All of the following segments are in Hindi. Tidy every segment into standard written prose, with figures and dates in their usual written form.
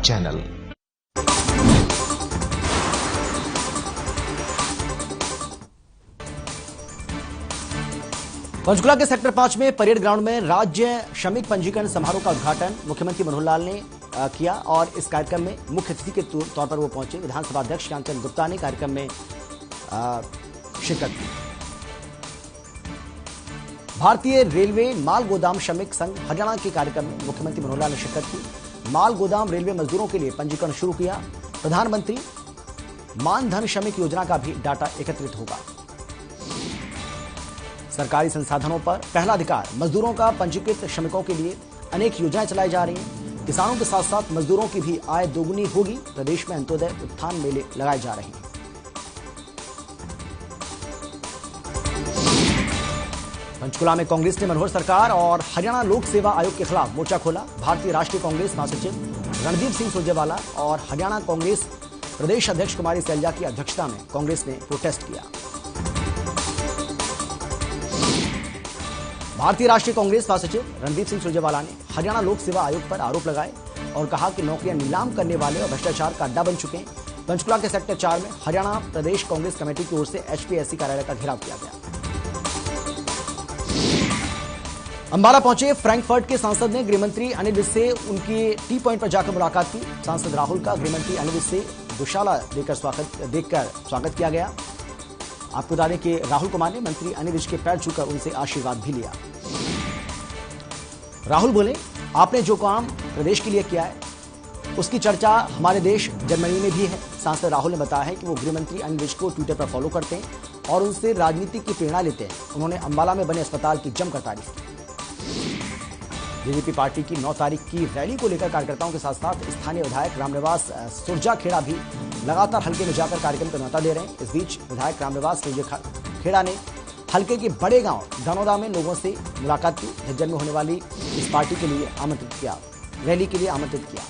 चैनल। पंचकुला के सेक्टर 5 में परेड ग्राउंड में राज्य श्रमिक पंजीकरण समारोह का उद्घाटन मुख्यमंत्री मनोहर लाल ने किया और इस कार्यक्रम में मुख्य अतिथि के तौर पर वो पहुंचे। विधानसभा अध्यक्ष ज्ञानचंद गुप्ता ने कार्यक्रम में शिरकत की। भारतीय रेलवे माल गोदाम श्रमिक संघ हरियाणा के कार्यक्रम में मुख्यमंत्री मनोहर लाल ने शिरकत की। माल गोदाम रेलवे मजदूरों के लिए पंजीकरण शुरू किया। प्रधानमंत्री मानधन श्रमिक योजना का भी डाटा एकत्रित होगा। सरकारी संसाधनों पर पहला अधिकार मजदूरों का पंजीकृत श्रमिकों के लिए अनेक योजनाएं चलाई जा रही हैं। किसानों के साथ साथ मजदूरों की भी आय दोगुनी होगी। प्रदेश में अंत्योदय उत्थान मेले लगाए जा रहे हैं। पंचकुला में कांग्रेस ने मनोहर सरकार और हरियाणा लोक सेवा आयोग के खिलाफ मोर्चा खोला। भारतीय राष्ट्रीय कांग्रेस महासचिव रणदीप सिंह सुरजेवाला और हरियाणा कांग्रेस प्रदेश अध्यक्ष कुमारी सैलजा की अध्यक्षता में कांग्रेस ने प्रोटेस्ट किया। भारतीय राष्ट्रीय कांग्रेस महासचिव रणदीप सिंह सुरजेवाला ने हरियाणा लोक सेवा आयोग पर आरोप लगाए और कहा कि नौकरियां नीलाम करने वाले और भ्रष्टाचार का अड्डा बन चुके हैं। पंचकुला के सेक्टर 4 में हरियाणा प्रदेश कांग्रेस कमेटी की ओर से एचपीएससी कार्यालय का घेराव किया गया। अंबाला पहुंचे फ्रैंकफर्ट के सांसद ने गृहमंत्री अनिल विज से उनकी टी पॉइंट पर जाकर मुलाकात की। सांसद राहुल का गृहमंत्री अनिल विज से दुशाला देखकर स्वागत किया गया। आपको बता दें कि राहुल कुमार ने मंत्री अनिल विज के पैर छूकर उनसे आशीर्वाद भी लिया। राहुल बोले, आपने जो काम प्रदेश के लिए किया है उसकी चर्चा हमारे देश जर्मनी में भी है। सांसद राहुल ने बताया है कि वो गृहमंत्री अनिल विज को ट्विटर पर फॉलो करते हैं और उनसे राजनीति की प्रेरणा लेते हैं। उन्होंने अंबाला में बने अस्पताल की जमकर तारीफ की। बीजेपी पार्टी की 9 तारीख की रैली को लेकर कार्यकर्ताओं के साथ साथ स्थानीय विधायक रामनिवास सुरजा खेड़ा भी लगातार हल्के में जाकर कार्यक्रम को न्योता दे रहे हैं। इस बीच विधायक रामनिवास सुरजा खेड़ा ने हल्के के बड़े गांव धनौदा में लोगों से मुलाकात की। झज्जर में होने वाली इस पार्टी के लिए आमंत्रित किया, रैली के लिए आमंत्रित किया।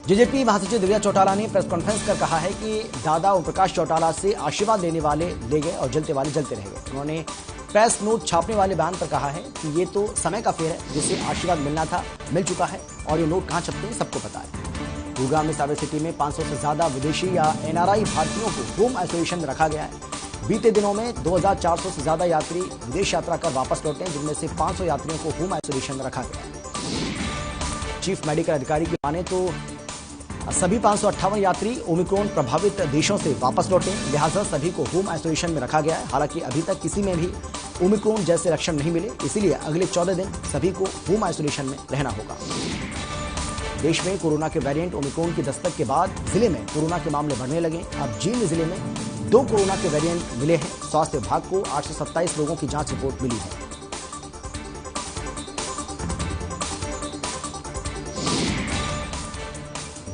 जेजेपी महासचिव दिव्या चौटाला ने प्रेस कॉन्फ्रेंस कर कहा है कि दादा ओम प्रकाश चौटाला से आशीर्वाद लेने वाले ले गए और जलते वाले जलते रह गए। उन्होंने प्रेस नोट छापने वाले बयान पर कहा है कि ये तो समय का फेर है, जिसे आशीर्वाद मिलना था मिल चुका है और ये नोट कहां छपते हैं सबको पता है। गुरुग्राम में साइबर सिटी में 500 से ज्यादा विदेशी या एनआरआई भारतीयों को होम आइसोलेशन में रखा गया है। बीते दिनों में 2400 से ज्यादा यात्री विदेश यात्रा कर वापस लौटे हैं, जिनमें से 500 यात्रियों को होम आइसोलेशन में रखा गया है। चीफ मेडिकल अधिकारी की माने तो सभी 558 यात्री ओमिक्रॉन प्रभावित देशों से वापस लौटे, लिहाजा सभी को होम आइसोलेशन में रखा गया है। हालांकि अभी तक किसी में भी ओमिक्रॉन जैसे लक्षण नहीं मिले, इसीलिए अगले 14 दिन सभी को होम आइसोलेशन में रहना होगा। देश में कोरोना के वेरिएंट ओमिक्रॉन की दस्तक के बाद जिले में कोरोना के मामले बढ़ने लगे। अब जींद जिले में 2 कोरोना के वेरिएंट मिले हैं। स्वास्थ्य विभाग को 827 लोगों की जांच रिपोर्ट मिली है।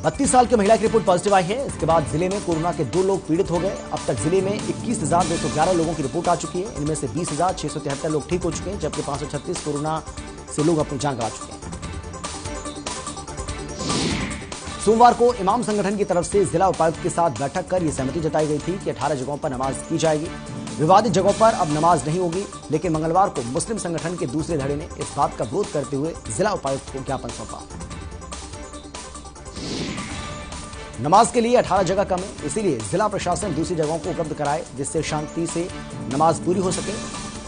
बत्तीस साल की महिला की रिपोर्ट पॉजिटिव आई है। इसके बाद जिले में कोरोना के 2 लोग पीड़ित हो गए। अब तक जिले में 21,211 लोगों की रिपोर्ट आ चुकी है। इनमें से 20,673 लोग ठीक हो चुके हैं, जबकि 536 कोरोना से लोग अपनी जान गंवा चुके हैं। सोमवार को इमाम संगठन की तरफ से जिला उपायुक्त के साथ बैठक कर यह सहमति जताई गई थी कि 18 जगहों पर नमाज की जाएगी। विवादित जगहों पर अब नमाज नहीं होगी, लेकिन मंगलवार को मुस्लिम संगठन के दूसरे धड़े ने इस बात का विरोध करते हुए जिला उपायुक्त को ज्ञापन सौंपा। नमाज के लिए 18 जगह कम है, इसीलिए जिला प्रशासन दूसरी जगहों को उपलब्ध कराए, जिससे शांति से नमाज पूरी हो सके।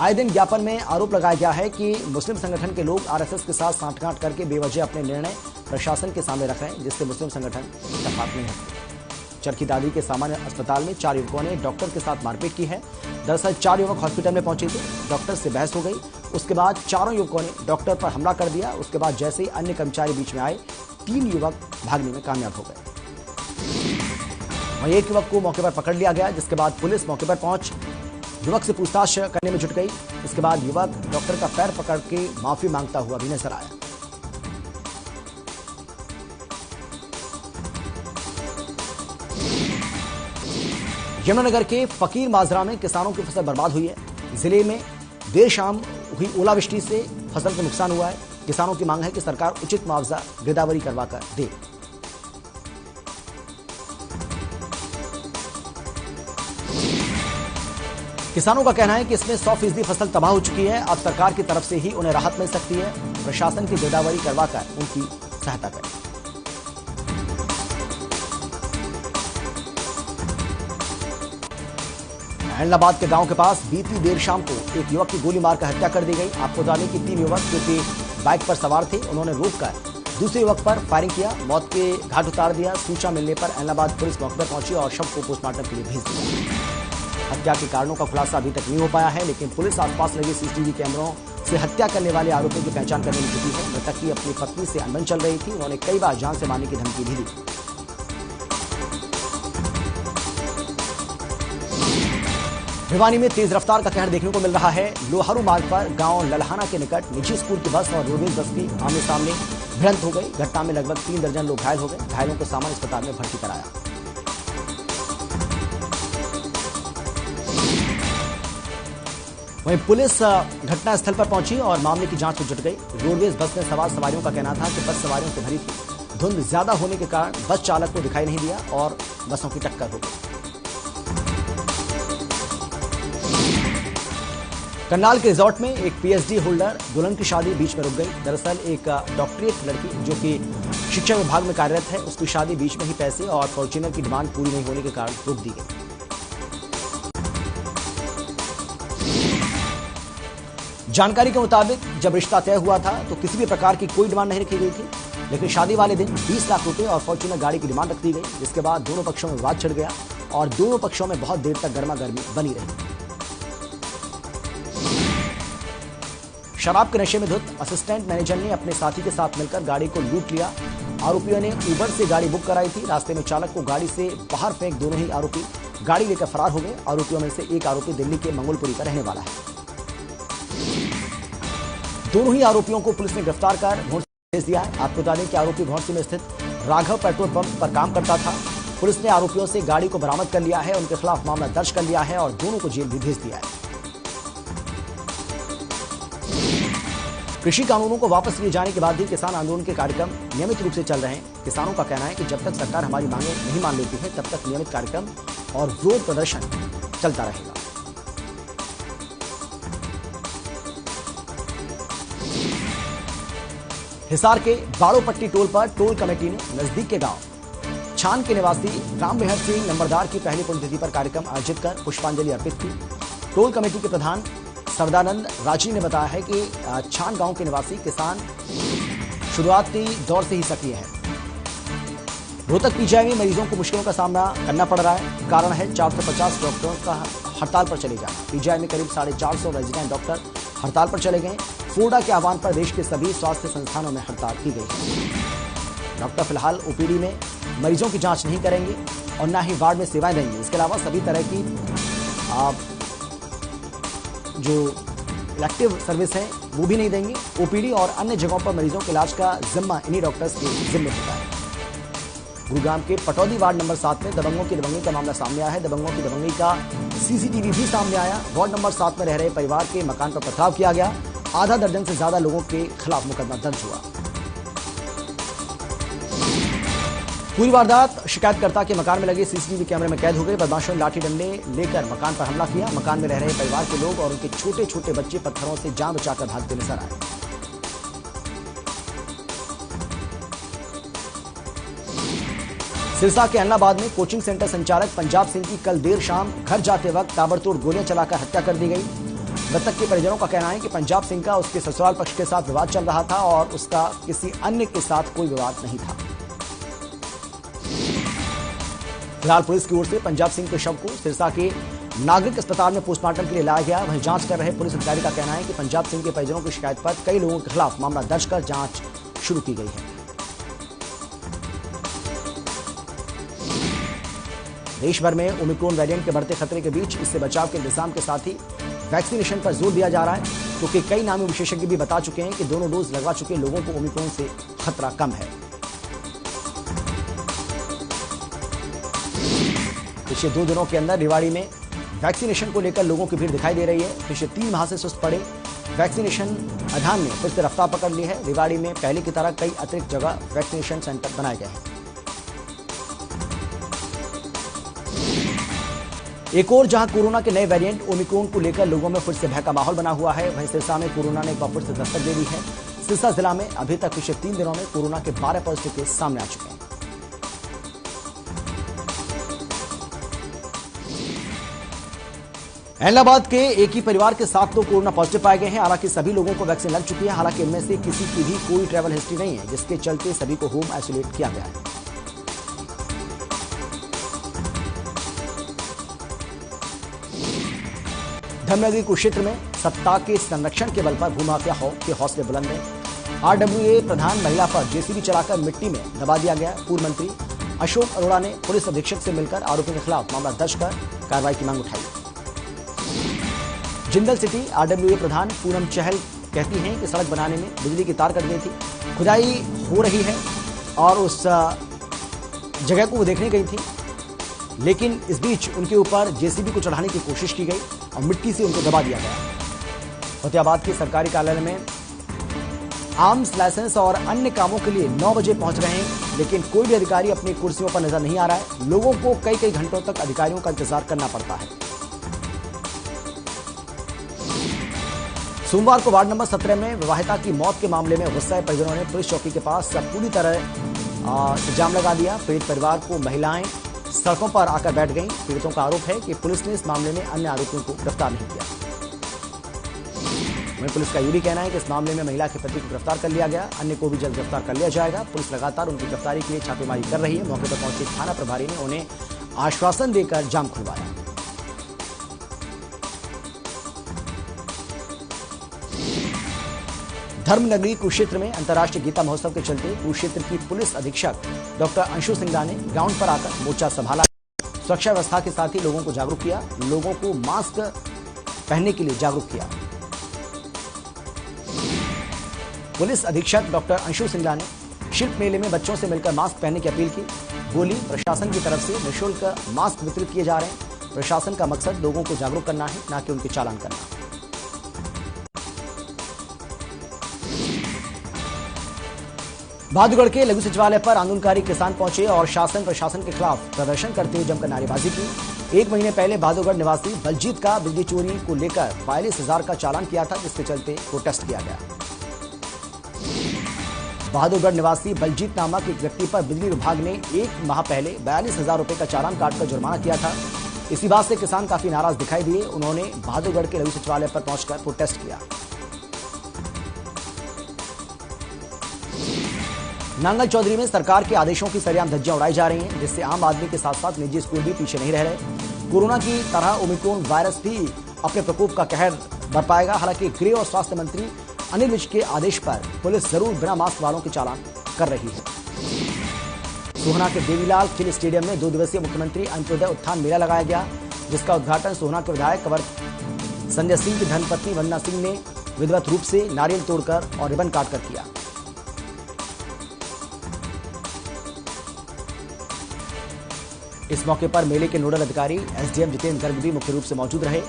आए दिन ज्ञापन में आरोप लगाया गया है कि मुस्लिम संगठन के लोग आरएसएस के साथ सांठगांठ करके बेवजह अपने निर्णय प्रशासन के सामने रख रहे हैं, जिससे मुस्लिम संगठन इत्तेफाक नहीं है। चरखी दादरी के सामान्य अस्पताल में 4 युवकों ने डॉक्टर के साथ मारपीट की है। दरअसल 4 युवक हॉस्पिटल में पहुंचे थे, डॉक्टर से बहस हो गई। उसके बाद चारों युवकों ने डॉक्टर पर हमला कर दिया। उसके बाद जैसे ही अन्य कर्मचारी बीच में आए, 3 युवक भागने में कामयाब हो गए। वहीं एक युवक को मौके पर पकड़ लिया गया, जिसके बाद पुलिस मौके पर पहुंच युवक से पूछताछ करने में जुट गई। इसके बाद युवक डॉक्टर का पैर पकड़ के माफी मांगता हुआ भी नजर आया। यमुनानगर के फकीर माजरा में किसानों की फसल बर्बाद हुई है। जिले में देर शाम हुई ओलावृष्टि से फसल को नुकसान हुआ है। किसानों की मांग है कि सरकार उचित मुआवजा गिरदावरी करवाकर दे। किसानों का कहना है कि इसमें 100% फसल तबाह हो चुकी है। अब सरकार की तरफ से ही उन्हें राहत मिल सकती है। प्रशासन की गिरदावरी करवाकर उनकी सहायता करें। ऐलनाबाद के गांव के पास बीती देर शाम को एक युवक की गोली मारकर हत्या कर दी गई। आपको बता दें कि 3 युवक जो कि बाइक पर सवार थे, उन्होंने रोककर दूसरे युवक पर फायरिंग किया, मौत के घाट उतार दिया। सूचना मिलने पर ऐलनाबाद पुलिस मौके पर पहुंची और शव को पोस्टमार्टम के लिए भेज दिया। हत्या के कारणों का खुलासा अभी तक नहीं हो पाया है, लेकिन पुलिस आसपास लगे सीसीटीवी कैमरों से हत्या करने वाले आरोपियों की पहचान करने में जुटी है। मृतक की अपनी पत्नी से अनबन चल रही थी, उन्होंने कई बार जान से मारने की धमकी भी दी। भिवानी में तेज रफ्तार का कहर देखने को मिल रहा है। लोहारू मार्ग पर गांव लल्हाना के निकट निजी स्कूल की बस और रोडवेज बस की आमने सामने भिड़ंत हो गई। घटना में लगभग 3 दर्जन लोग घायल हो गए। घायलों को सामान्य अस्पताल में भर्ती कराया। वहीं पुलिस घटनास्थल पर पहुंची और मामले की जांच में जुट गई। रोडवेज बस में सवार सवारियों का कहना था कि बस सवारियों से भरी थी। धुंध ज्यादा होने के कारण बस चालक को दिखाई नहीं दिया और बसों की टक्कर हो गई। करनाल के रिजॉर्ट में एक पीएचडी होल्डर दुल्हन की शादी बीच में रुक गई। दरअसल एक डॉक्टरेट लड़की जो कि शिक्षा विभाग में कार्यरत है, उसकी शादी बीच में ही पैसे और फॉर्च्यूनर की डिमांड पूरी नहीं होने के कारण रोक दी गई। जानकारी के मुताबिक जब रिश्ता तय हुआ था तो किसी भी प्रकार की कोई डिमांड नहीं रखी गई थी, लेकिन शादी वाले दिन 20 लाख रुपए और फॉर्च्यूनर गाड़ी की डिमांड रख दी गई, जिसके बाद दोनों पक्षों में विवाद छिड़ गया और दोनों पक्षों में बहुत देर तक गर्मा गर्मी बनी रही। शराब के नशे में धुत असिस्टेंट मैनेजर ने अपने साथी के साथ मिलकर गाड़ी को लूट लिया। आरोपियों ने उबर से गाड़ी बुक कराई थी। रास्ते में चालक को गाड़ी से बाहर फेंक दोनों ही आरोपी गाड़ी लेकर फरार हो गए। आरोपियों में से एक आरोपी दिल्ली के मंगोलपुरी का रहने वाला है। दोनों ही आरोपियों को पुलिस ने गिरफ्तार कर भोंसी भेज दिया है। आपको बता दें कि आरोपी भोंसी में स्थित राघव पेट्रोल पंप पर काम करता था। पुलिस ने आरोपियों से गाड़ी को बरामद कर लिया है, उनके खिलाफ मामला दर्ज कर लिया है और दोनों को जेल भी भेज दिया है। कृषि कानूनों को वापस लिए जाने के बाद भी किसान आंदोलन के कार्यक्रम नियमित रूप से चल रहे हैं। किसानों का कहना है कि जब तक सरकार हमारी मांगें नहीं मान लेती है, तब तक नियमित कार्यक्रम और विरोध प्रदर्शन चलता रहेगा। हिसार के बाड़ोपट्टी टोल पर टोल कमेटी ने नजदीक के गांव छान के निवासी रामविहर सिंह नंबरदार की पहली पुण्यतिथि पर कार्यक्रम आयोजित कर पुष्पांजलि अर्पित की। टोल कमेटी के प्रधान सरदानंद राजी ने बताया है कि छान गांव के निवासी किसान शुरुआती दौर से ही सक्रिय है। रोहतक पीजीआई में मरीजों को मुश्किलों का सामना करना पड़ रहा है। कारण है 450 डॉक्टरों का हड़ताल पर चले जाना। पीजीआई में करीब 450 रेजिडेंट डॉक्टर हड़ताल पर चले गए। फोर्डा के आह्वान पर देश के सभी स्वास्थ्य संस्थानों में हड़ताल की गई है। डॉक्टर फिलहाल ओपीडी में मरीजों की जांच नहीं करेंगे और न ही वार्ड में सेवाएं देंगे। इसके अलावा सभी तरह की जो इलेक्टिव सर्विस है वो भी नहीं देंगे। ओपीडी और अन्य जगहों पर मरीजों के इलाज का जिम्मा इन्हीं डॉक्टर्स के जिम्मे होता है। गुरुग्राम के पटौदी वार्ड नंबर 7 में दबंगों की दबंगी का मामला सामने आया है। दबंगों की दबंगी का सीसीटीवी भी सामने आया। वार्ड नंबर 7 में रह रहे परिवार के मकान पर पथराव किया गया। आधा दर्जन से ज्यादा लोगों के खिलाफ मुकदमा दर्ज हुआ। पूरी वारदात शिकायतकर्ता के मकान में लगे सीसीटीवी कैमरे में कैद हो गई। बदमाशों ने लाठी डंडे लेकर मकान पर हमला किया। मकान में रह रहे परिवार के लोग और उनके छोटे छोटे बच्चे पत्थरों से जान बचाकर भागते नजर आए। सिरसा के ऐलनाबाद में कोचिंग सेंटर संचालक पंजाब सिंह की कल देर शाम घर जाते वक्त ताबड़तोड़ गोलियां चलाकर हत्या कर दी गई। मृतक के परिजनों का कहना है कि पंजाब सिंह का उसके ससुराल पक्ष के साथ विवाद चल रहा था और उसका किसी अन्य के साथ कोई विवाद नहीं था। फिलहाल पुलिस की ओर से पंजाब सिंह के शव को सिरसा के नागरिक अस्पताल में पोस्टमार्टम के लिए लाया गया। वहीं जांच कर रहे पुलिस अधिकारी का कहना है कि पंजाब सिंह के परिजनों की शिकायत पर कई लोगों के खिलाफ मामला दर्ज कर जांच शुरू की गई है। देश भर में ओमिक्रॉन वेरिएंट के बढ़ते खतरे के बीच इससे बचाव के इंतजाम के साथ ही वैक्सीनेशन पर जोर दिया जा रहा है, क्योंकि कई नामी विशेषज्ञ भी बता चुके हैं कि दोनों डोज लगवा चुके लोगों को ओमिक्रॉन से खतरा कम है। पिछले 2 दिनों के अंदर रेवाड़ी में वैक्सीनेशन को लेकर लोगों की भीड़ दिखाई दे रही है। पिछले 3 माह से सुस्त पड़े वैक्सीनेशन अभियान ने फिर से रफ्तार पकड़ ली है। रेवाड़ी में पहले की तरह कई अतिरिक्त जगह वैक्सीनेशन सेंटर बनाए गए हैं। एक और जहां कोरोना के नए वेरिएंट ओमिक्रॉन को लेकर लोगों में फिर से भय का माहौल बना हुआ है, वहीं सिरसा में कोरोना ने एक बार फिर से दस्तक दे दी है। सिरसा जिला में अभी तक पिछले 3 दिनों में कोरोना के 12 पॉजिटिव केस सामने आ चुके हैं। इलाहाबाद के एक ही परिवार के 7 लोग कोरोना पॉजिटिव पाए गए हैं। हालांकि सभी लोगों को वैक्सीन लग चुकी है। हालांकि इनमें से किसी की भी कोई ट्रैवल हिस्ट्री नहीं है, जिसके चलते सभी को होम आइसोलेट किया गया है। धर्मनगरी कुरुक्षेत्र में सत्ता के संरक्षण के बल पर भूमाफिया के हौसले बुलंद हैं। आरडब्ल्यूए प्रधान महिला पर जेसीबी चलाकर मिट्टी में दबा दिया गया। पूर्व मंत्री अशोक अरोड़ा ने पुलिस अधीक्षक से मिलकर आरोपियों के खिलाफ मामला दर्ज कर कार्रवाई की मांग उठाई। जिंदल सिटी आरडब्ल्यूए प्रधान पूनम चहल कहती हैं कि सड़क बनाने में बिजली की तार कट गई थी। खुदाई हो रही है और उस जगह को वो देखने गई थी, लेकिन इस बीच उनके ऊपर जेसीबी को चढ़ाने की कोशिश की गई और मिट्टी से उनको दबा दिया गया। फतेहाबाद के सरकारी कार्यालय में आर्म्स लाइसेंस और अन्य कामों के लिए 9 बजे पहुंच रहे हैं, लेकिन कोई भी अधिकारी अपनी कुर्सियों पर नजर नहीं आ रहा है। लोगों को कई कई घंटों तक अधिकारियों का इंतजार करना पड़ता है। सोमवार को वार्ड नंबर 17 में विवाहिता की मौत के मामले में गुस्साए परिजनों ने पुलिस चौकी के पास पूरी तरह जाम लगा दिया। पीड़ित परिवार को महिलाएं सड़कों पर आकर बैठ गईं। पीड़ितों का आरोप है कि पुलिस ने इस मामले में अन्य आरोपियों को गिरफ्तार नहीं किया। वहीं पुलिस का यह भी कहना है कि इस मामले में महिला के पति को गिरफ्तार कर लिया गया। अन्य को भी जल्द गिरफ्तार कर लिया जाएगा। पुलिस लगातार उनकी गिरफ्तारी के लिए छापेमारी कर रही है। मौके पर पहुंचे थाना प्रभारी ने उन्हें आश्वासन देकर जाम खुलवाया। धर्मनगरी कुरुक्षेत्र में अंतर्राष्ट्रीय गीता महोत्सव के चलते कुरुक्षेत्र की पुलिस अधीक्षक डॉक्टर अंशु सिंगला ने ग्राउंड पर आकर मोर्चा संभाला। सुरक्षा व्यवस्था के साथ ही लोगों को जागरूक किया। लोगों को मास्क पहनने के लिए जागरूक किया। पुलिस अधीक्षक डॉक्टर अंशु सिंगला ने शिल्प मेले में बच्चों से मिलकर मास्क पहनने की अपील की। बोली, प्रशासन की तरफ से निःशुल्क मास्क वितरित किए जा रहे हैं। प्रशासन का मकसद लोगों को जागरूक करना है, न कि उनके चालान करना। बहादुरगढ़ के लघु सचिवालय पर आंदोलनकारी किसान पहुंचे और शासन प्रशासन के खिलाफ प्रदर्शन करते हुए जमकर नारेबाजी की। 1 महीने पहले बहादुरगढ़ निवासी बलजीत का बिजली चोरी को लेकर 42,000 का चालान किया था, जिसके चलते प्रोटेस्ट किया गया। बहादुरगढ़ निवासी बलजीत नामक एक व्यक्ति पर बिजली विभाग ने 1 माह पहले 42,000 रुपए का चालान काटकर जुर्माना किया था। इसी बात से किसान काफी नाराज दिखाई दिए। उन्होंने बहादुरगढ़ के लघु सचिवालय पर पहुंचकर प्रोटेस्ट किया। नांगल चौधरी में सरकार के आदेशों की सरेआम धज्जियां उड़ाई जा रही हैं, जिससे आम आदमी के साथ साथ निजी स्कूल भी पीछे नहीं रह रहे। कोरोना की तरह ओमिक्रॉन वायरस भी अपने प्रकोप का कहर बरपाएगा। हालांकि गृह और स्वास्थ्य मंत्री अनिल विज के आदेश पर पुलिस जरूर बिना मास्क वालों के चालान कर रही है। सोहना के देवीलाल खेल स्टेडियम में 2 दिवसीय मुख्यमंत्री अंत्योदय उत्थान मेला लगाया गया, जिसका उद्घाटन सोहना के विधायक कंवर संजय सिंह की धर्मपत्नी वंदना सिंह ने विधिवत रूप से नारियल तोड़कर और रिबन काटकर किया। इस मौके पर मेले के नोडल अधिकारी एसडीएम जितेंद्र गर्ग भी मुख्य रूप से मौजूद रहे।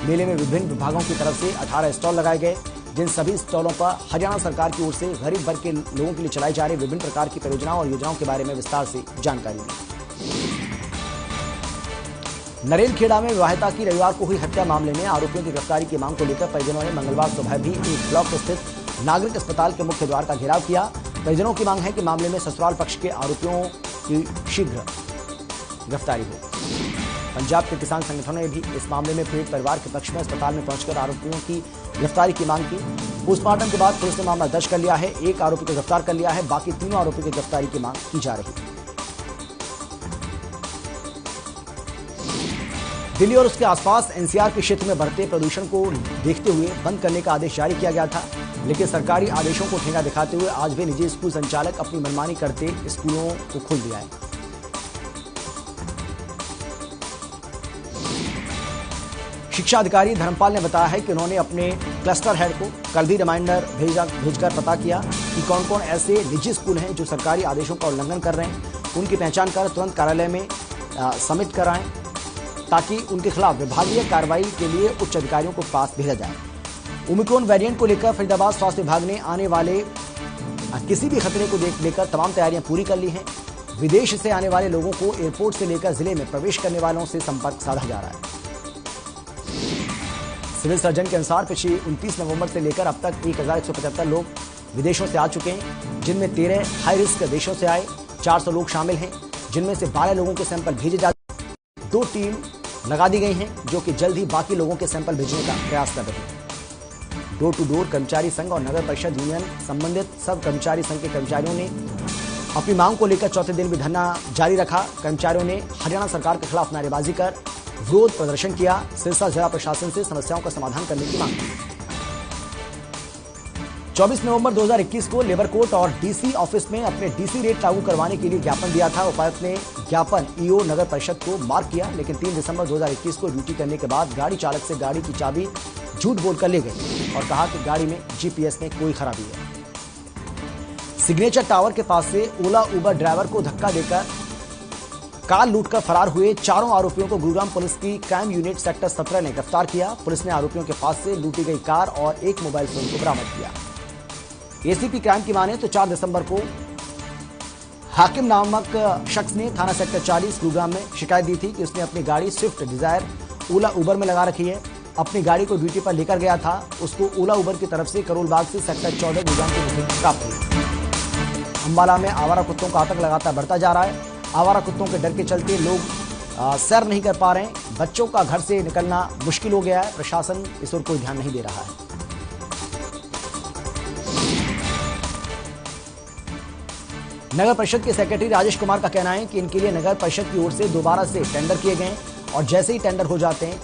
मेले में विभिन्न विभागों की तरफ से 18 स्टॉल लगाए गए, जिन सभी स्टॉलों पर हरियाणा सरकार की ओर से गरीब वर्ग के लोगों के लिए चलाई जा रही विभिन्न प्रकार की परियोजनाओं और योजनाओं के बारे में विस्तार से जानकारी दी। नरेलखेड़ा में विवाहिता की रविवार को हुई हत्या मामले में आरोपियों की गिरफ्तारी की मांग को लेकर परिजनों ने मंगलवार सुबह भी एक ब्लॉक स्थित नागरिक अस्पताल के मुख्य द्वार का घेराव किया। परिजनों की मांग है कि मामले में ससुराल पक्ष के आरोपियों की शीघ्र गिरफ्तारी हो। पंजाब के किसान संगठनों ने भी इस मामले में पीड़ित परिवार के पक्ष में अस्पताल में पहुंचकर आरोपियों की गिरफ्तारी की मांग की। पोस्टमार्टम के बाद पुलिस ने मामला दर्ज कर लिया है। 1 आरोपी को गिरफ्तार कर लिया है। बाकी 3 आरोपी की गिरफ्तारी की मांग की जा रही है। दिल्ली और उसके आसपास एनसीआर के क्षेत्र में बढ़ते प्रदूषण को देखते हुए बंद करने का आदेश जारी किया गया था, लेकिन सरकारी आदेशों को ठेंगा दिखाते हुए आज भी निजी स्कूल संचालक अपनी मनमानी करते स्कूलों को खोल दिया है। शिक्षा अधिकारी धर्मपाल ने बताया है कि उन्होंने अपने क्लस्टर हेड को कल भी रिमाइंडर भेजकर पता किया कि कौन कौन ऐसे निजी स्कूल हैं जो सरकारी आदेशों का उल्लंघन कर रहे हैं। उनकी पहचान कर तुरंत कार्यालय में सबमिट कराएं, ताकि उनके खिलाफ विभागीय कार्रवाई के लिए उच्च अधिकारियों को पास भेजा जाए। ओमिक्रॉन वेरिएंट को लेकर फरीदाबाद स्वास्थ्य विभाग ने आने वाले किसी भी खतरे को लेकर तमाम तैयारियां पूरी कर ली हैं। विदेश से आने वाले लोगों को एयरपोर्ट से लेकर जिले में प्रवेश करने वालों से संपर्क साधा जा रहा है। सिविल सर्जन के अनुसार पिछले 29 नवंबर से लेकर अब तक 1175 लोग विदेशों से आ चुके हैं, जिनमें 13 हाई रिस्क देशों से आए 400 लोग शामिल हैं, जिनमें से 12 लोगों के सैंपल भेजे जा 2 टीम लगा दी गई हैं, जो कि जल्द ही बाकी लोगों के सैंपल भेजने का प्रयास कर रही हैं। डोर टू डोर कर्मचारी संघ और नगर परिषद यूनियन संबंधित सब कर्मचारी संघ के कर्मचारियों ने अपनी मांग को लेकर चौथे दिन भी धरना जारी रखा। कर्मचारियों ने हरियाणा सरकार के खिलाफ नारेबाजी कर विरोध प्रदर्शन किया। सिरसा जिला प्रशासन से समस्याओं का समाधान करने की मांग की। 24 नवंबर 2021 को लेबर कोर्ट और डीसी ऑफिस में अपने डीसी रेट लागू करवाने के लिए ज्ञापन दिया था। उपायुक्त ने ज्ञापन ईओ नगर परिषद को मार्क किया, लेकिन 3 दिसंबर 2021 को ड्यूटी करने के बाद गाड़ी चालक से गाड़ी की चाबी झूठ बोलकर ले गए और कहा कि गाड़ी में जीपीएस में कोई खराबी है। सिग्नेचर टावर के पास से ओला उबर ड्राइवर को धक्का देकर कार लूटकर फरार हुए 4 आरोपियों को गुरुग्राम पुलिस की क्राइम यूनिट सेक्टर 17 ने गिरफ्तार किया। पुलिस ने आरोपियों के पास से लूटी गई कार और एक मोबाइल फोन को बरामद किया। एसीपी क्राइम की माने तो 4 दिसंबर को हाकिम नामक शख्स ने थाना सेक्टर 40 गुरुग्राम में शिकायत दी थी कि उसने अपनी गाड़ी स्विफ्ट डिजायर ओला उबर में लगा रखी है। अपनी गाड़ी को ड्यूटी पर लेकर गया था। उसको ओला उबर की तरफ से करोल बाग से सेक्टर 14 गुरुग्राम की बुकिंग प्राप्त हुई। अंबाला में आवारा कुत्तों का आतंक लगातार बढ़ता जा रहा है। आवारा कुत्तों के डर के चलते लोग सैर नहीं कर पा रहे हैं। बच्चों का घर से निकलना मुश्किल हो गया है। प्रशासन इस ओर कोई ध्यान नहीं दे रहा है। नगर परिषद के सेक्रेटरी राजेश कुमार का कहना है कि इनके लिए नगर परिषद की ओर से दोबारा से टेंडर किए गए और जैसे ही टेंडर हो जाते हैं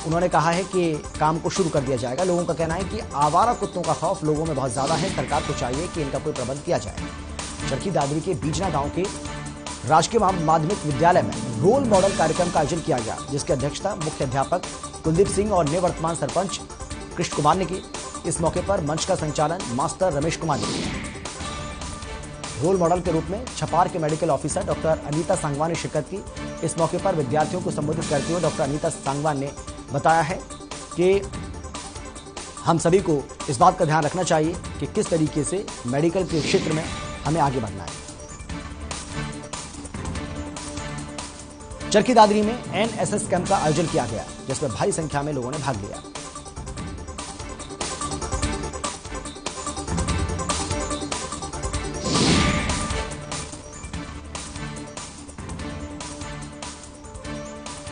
उन्होंने कहा है कि काम को शुरू कर दिया जाएगा। लोगों का कहना है कि आवारा कुत्तों का खौफ लोगों में बहुत ज्यादा है। सरकार को चाहिए कि इनका कोई प्रबंध किया जाए। चरखी दादरी के बीजना गांव के राजकीय माध्यमिक विद्यालय में रोल मॉडल कार्यक्रम का आयोजन किया गया, जिसकी अध्यक्षता मुख्य अध्यापक कुलदीप सिंह और निवर्तमान सरपंच कृष्ण कुमार ने की। इस मौके पर मंच का संचालन मास्टर रमेश कुमार ने किया। रोल मॉडल के रूप में छपार के medical officer doctor Anita Sangwan ने शिरकत की। इस मौके पर विद्यार्थियों को संबोधित करते हुए डॉक्टर अनीता सांगवान ने बताया है कि हम सभी को इस बात का ध्यान रखना चाहिए कि किस तरीके से मेडिकल के क्षेत्र में हमें आगे बढ़ना है। चरखी दादरी में एनएसएस कैंप का आयोजन किया गया, जिसमें भारी संख्या में लोगों ने भाग लिया।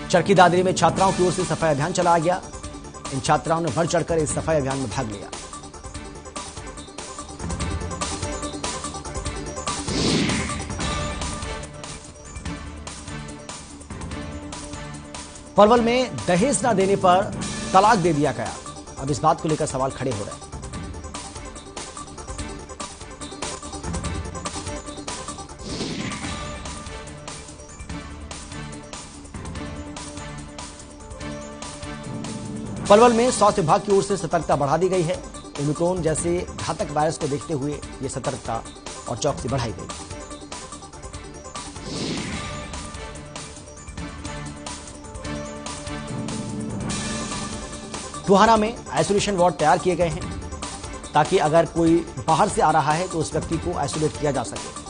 चरखी दादरी में छात्राओं की ओर से सफाई अभियान चलाया गया। इन छात्राओं ने बढ़ चढ़कर इस सफाई अभियान में भाग लिया। पलवल में दहेज न देने पर तलाक दे दिया गया। अब इस बात को लेकर सवाल खड़े हो रहे हैं। पलवल में स्वास्थ्य विभाग की ओर से सतर्कता बढ़ा दी गई है। ओमिक्रॉन जैसे घातक वायरस को देखते हुए यह सतर्कता और चौकसी बढ़ाई गई। टोहाना में आइसोलेशन वार्ड तैयार किए गए हैं, ताकि अगर कोई बाहर से आ रहा है तो उस व्यक्ति को आइसोलेट किया जा सके।